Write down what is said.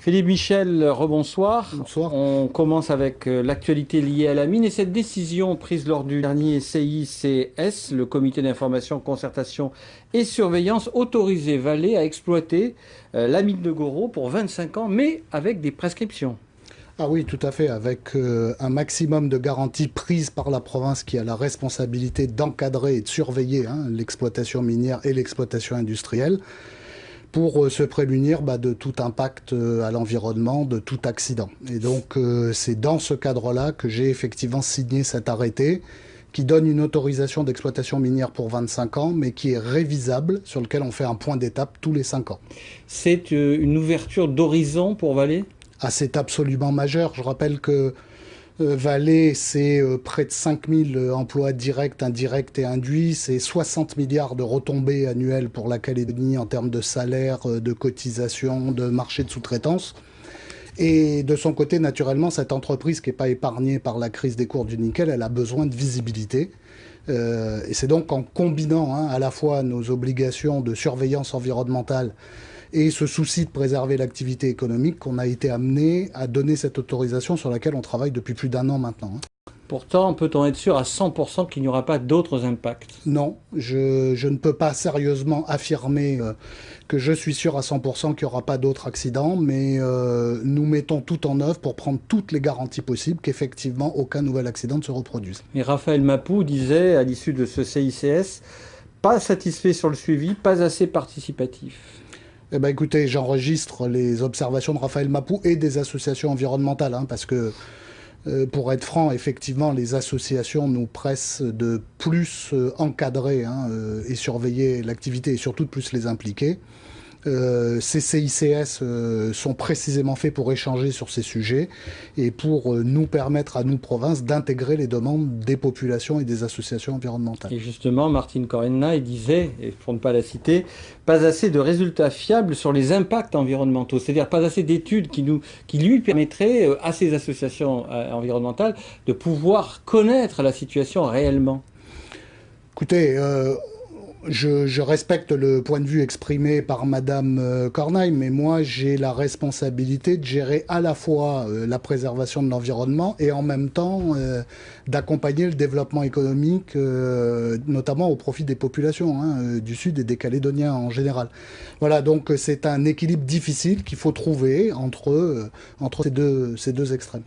Philippe Michel, rebonsoir. Bonsoir. On commence avec l'actualité liée à la mine et cette décision prise lors du dernier CICS, le comité d'information, concertation et surveillance, autorisait Vale à exploiter la mine de Goro pour 25 ans, mais avec des prescriptions. Ah oui, tout à fait, avec un maximum de garanties prises par la province qui a la responsabilité d'encadrer et de surveiller l'exploitation minière et l'exploitation industrielle pour se prémunir de tout impact à l'environnement, de tout accident. Et donc c'est dans ce cadre-là que j'ai effectivement signé cet arrêté qui donne une autorisation d'exploitation minière pour 25 ans, mais qui est révisable, sur lequel on fait un point d'étape tous les 5 ans. C'est une ouverture d'horizon pour Vale? Ah, c'est absolument majeur. Je rappelle que Vale, c'est près de 5000 emplois directs, indirects et induits. C'est 60 milliards de retombées annuelles pour la Calédonie en termes de salaire, de cotisation, de marché de sous-traitance. Et de son côté, naturellement, cette entreprise qui n'est pas épargnée par la crise des cours du nickel, elle a besoin de visibilité. Et c'est donc en combinant à la fois nos obligations de surveillance environnementale et ce souci de préserver l'activité économique qu'on a été amené à donner cette autorisation sur laquelle on travaille depuis plus d'1 an maintenant. Pourtant, peut-on être sûr à 100% qu'il n'y aura pas d'autres impacts? Non, je ne peux pas sérieusement affirmer que je suis sûr à 100% qu'il n'y aura pas d'autres accidents, mais nous mettons tout en œuvre pour prendre toutes les garanties possibles qu'effectivement aucun nouvel accident ne se reproduise. Mais Raphaël Mapou disait à l'issue de ce CICS, pas satisfait sur le suivi, pas assez participatif. Eh ben, écoutez, j'enregistre les observations de Raphaël Mapou et des associations environnementales, parce que, pour être franc, effectivement, les associations nous pressent de plus encadrer et surveiller l'activité et surtout de plus les impliquer. Ces CICS sont précisément faits pour échanger sur ces sujets et pour nous permettre à nous, provinces, d'intégrer les demandes des populations et des associations environnementales. Et justement, Martine Korenna, il disait, et pour ne pas la citer, pas assez de résultats fiables sur les impacts environnementaux, c'est-à-dire pas assez d'études qui lui permettraient à ces associations environnementales de pouvoir connaître la situation réellement. Écoutez, je respecte le point de vue exprimé par Madame Corneille, mais moi j'ai la responsabilité de gérer à la fois la préservation de l'environnement et en même temps d'accompagner le développement économique, notamment au profit des populations du Sud et des Calédoniens en général. Voilà, donc c'est un équilibre difficile qu'il faut trouver entre ces deux extrêmes.